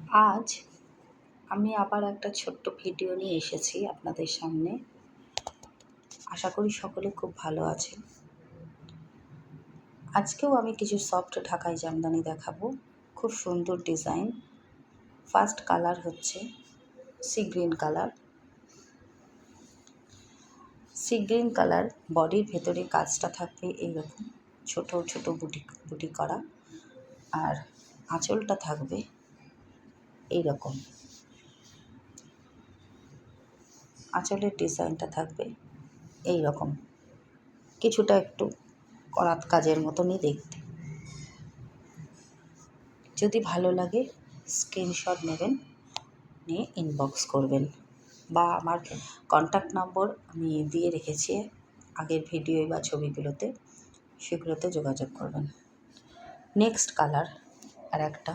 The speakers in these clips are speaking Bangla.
আজ আমি আবার একটা ছোট্ট ভিডিও নিয়ে এসেছি আপনাদের সামনে। আশা করি সকলে খুব ভালো আছেন। আজকেও আমি কিছু সফট ঢাকাই জামদানি দেখাবো। খুব সুন্দর ডিজাইন। ফার্স্ট কালার হচ্ছে sea green colour. Sea green colour বডির ভেতরে কাজটা থাকবে এইরকম ছোট ছোট বুটি বুটি করা, আর আঁচলটা থাকবে এইরকম। আঁচলের ডিজাইনটা থাকবে এই রকম, কিছুটা একটু করাত কাজের মতনই দেখতে। যদি ভালো লাগে স্ক্রিনশট নেবেন, নিয়ে ইনবক্স করবেন, বা আমার কন্ট্যাক্ট নম্বর আমি দিয়ে রেখেছি আগের ভিডিও বা ছবিগুলোতে, সেগুলোতে যোগাযোগ করবেন। নেক্সট কালার আর একটা,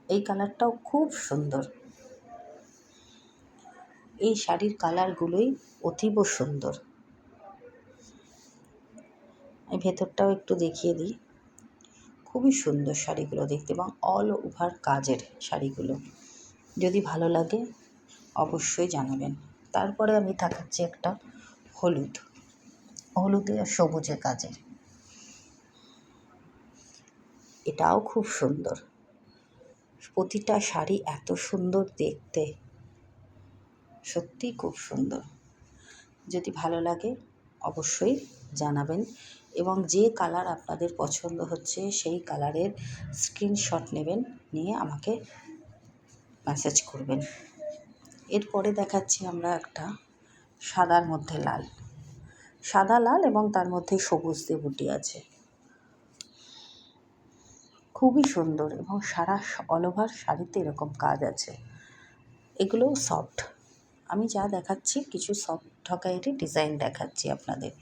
এই কালারটাও খুব সুন্দর। এই শাড়ির কালারগুলোই অতীব সুন্দর। এই ভেতরটাও একটু দেখিয়ে দিই। খুবই সুন্দর শাড়িগুলো দেখতে, এবং অল ওভার কাজের শাড়িগুলো। যদি ভালো লাগে অবশ্যই জানাবেন। তারপরে আমি দেখাচ্ছি একটা হলুদে আর সবুজে কাজের। এটাও খুব সুন্দর। প্রতিটা শাড়ি এত সুন্দর দেখতে, সত্যিই খুব সুন্দর। যদি ভালো লাগে অবশ্যই জানাবেন, এবং যে কালার আপনাদের পছন্দ হচ্ছে সেই কালারের স্ক্রিনশট নেবেন, নিয়ে আমাকে মেসেজ করবেন। এরপরে দেখাচ্ছি আমরা একটা সাদার মধ্যে লাল, সাদা লাল এবং তার মধ্যে সবুজ দিয়ে বুটি আছে। খুবই সুন্দর, এবং সারা অল ওভার শাড়িতে এরকম কাজ আছে। এগুলোও সফট। আমি যা দেখাচ্ছি কিছু সফট ঢাকাইয়েরই ডিজাইন দেখাচ্ছি আপনাদের।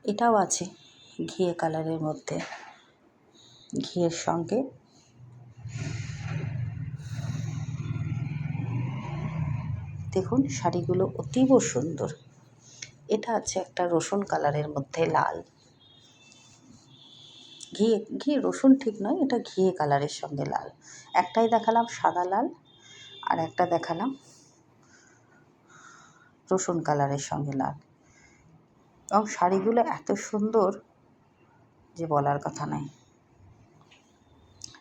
এটাও আছে ঘিয়ে কালারের মধ্যে, ঘিয়ের সঙ্গে দেখুন শাড়িগুলো অতীব সুন্দর। এটা আছে একটা রসুন কালারের মধ্যে লাল, ঘি রসুন ঠিক নয়, এটা ঘিয়ে কালারের সঙ্গে লাল। একটাই দেখালাম সাদা লাল, আর একটা দেখালাম রসুন কালারের সঙ্গে লাল। এবং শাড়িগুলো এত সুন্দর যে বলার কথা নয়।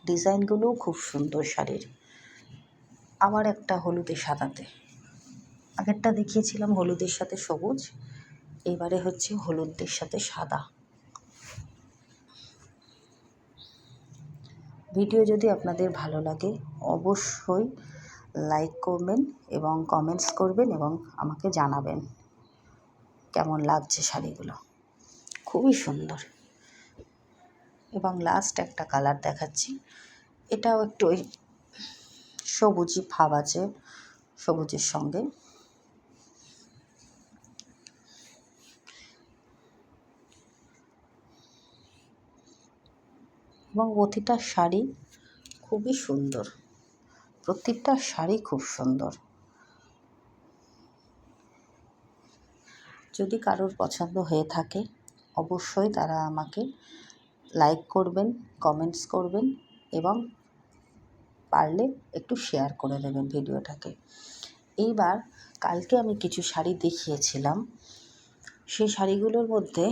ডিজাইনগুলোও খুব সুন্দর শাড়ির। আবার একটা হলুদে সাদাতে, আগেরটা দেখিয়েছিলাম হলুদের সাথে সবুজ, এবারে হচ্ছে হলুদের সাথে সাদা। ভিডিও যদি আপনাদের ভালো লাগে অবশ্যই লাইক করবেন এবং কমেন্টস করবেন, এবং আমাকে জানাবেন কেমন লাগছে শাড়িগুলো। খুবই সুন্দর। এবং লাস্ট একটা কালার দেখাচ্ছি, এটাও একটু ওই সবুজই ভাব আছে, সবুজের সঙ্গে। এবং প্রতিটা শাড়ি খুবই সুন্দর, প্রত্যেকটা শাড়ি খুব সুন্দর। যদি কারোর পছন্দ হয়ে থাকে অবশ্যই তারা আমাকে লাইক করবেন, কমেন্টস করবেন, এবং পারলে একটু শেয়ার করে দেবেন ভিডিওটাকে। এইবার কালকে আমি কিছু শাড়ি দেখিয়েছিলাম, সেই শাড়িগুলোর মধ্যে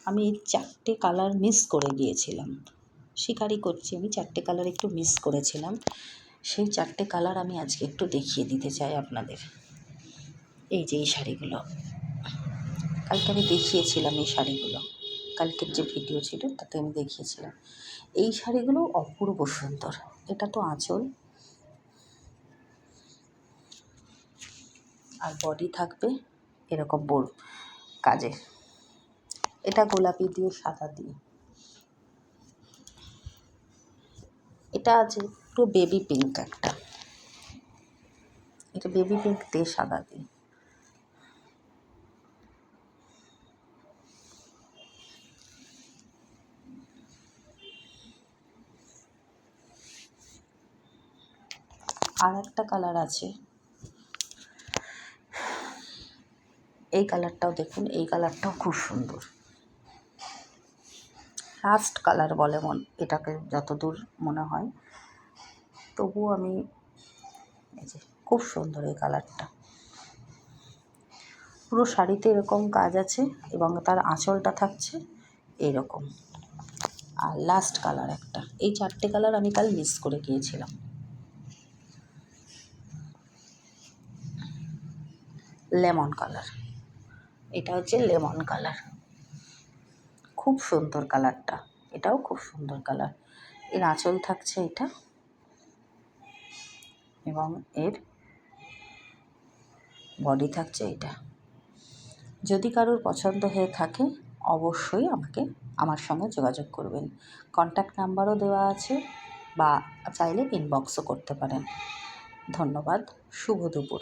আমি 4টে কালার মিস করে গিয়েছিলাম। স্বীকারই করছি আমি 4টে কালার একটু মিস করেছিলাম। সেই 4টে কালার আমি আজকে একটু দেখিয়ে দিতে চাই আপনাদের। এই যে এই শাড়িগুলো কালকে আমি দেখিয়েছিলাম, এই শাড়িগুলো কালকের যে ভিডিও ছিল তাতে আমি দেখিয়েছিলাম। এই শাড়িগুলো অপূর্ব সুন্দর। এটা তো আঁচল, আর বডি থাকবে এরকম বোর কাজের। এটা গোলাপি দিয়ে সাদা দিয়ে। এটা আছে একটু বেবি পিঙ্ক, একটা এটা বেবি পিঙ্ক দিয়ে সাদা দিয়ে। আর একটা কালার আছে, এই কালারটাও দেখুন, এই কালারটাও খুব সুন্দর। লাস্ট কালার বলে এটাকে যতদূর মনে হয়, তবুও আমি এই যে খুব সুন্দর এই কালারটা। পুরো শাড়িতে এরকম কাজ আছে এবং তার আঁচলটা থাকছে এইরকম। আর লাস্ট কালার একটা, এই 4টে কালার আমি কাল মিস করে গিয়েছিলাম। লেমন কালার, এটা হচ্ছে লেমন কালার, খুব সুন্দর কালারটা, এটাও খুব সুন্দর কালার। এর আঁচল থাকছে এটা এবং এর বডি থাকছে এটা। যদি কারোর পছন্দ হয়ে থাকে অবশ্যই আমার সঙ্গে যোগাযোগ করবেন। কন্ট্যাক্ট নাম্বারও দেওয়া আছে, বা চাইলে ইনবক্সও করতে পারেন। ধন্যবাদ, শুভ দুপুর।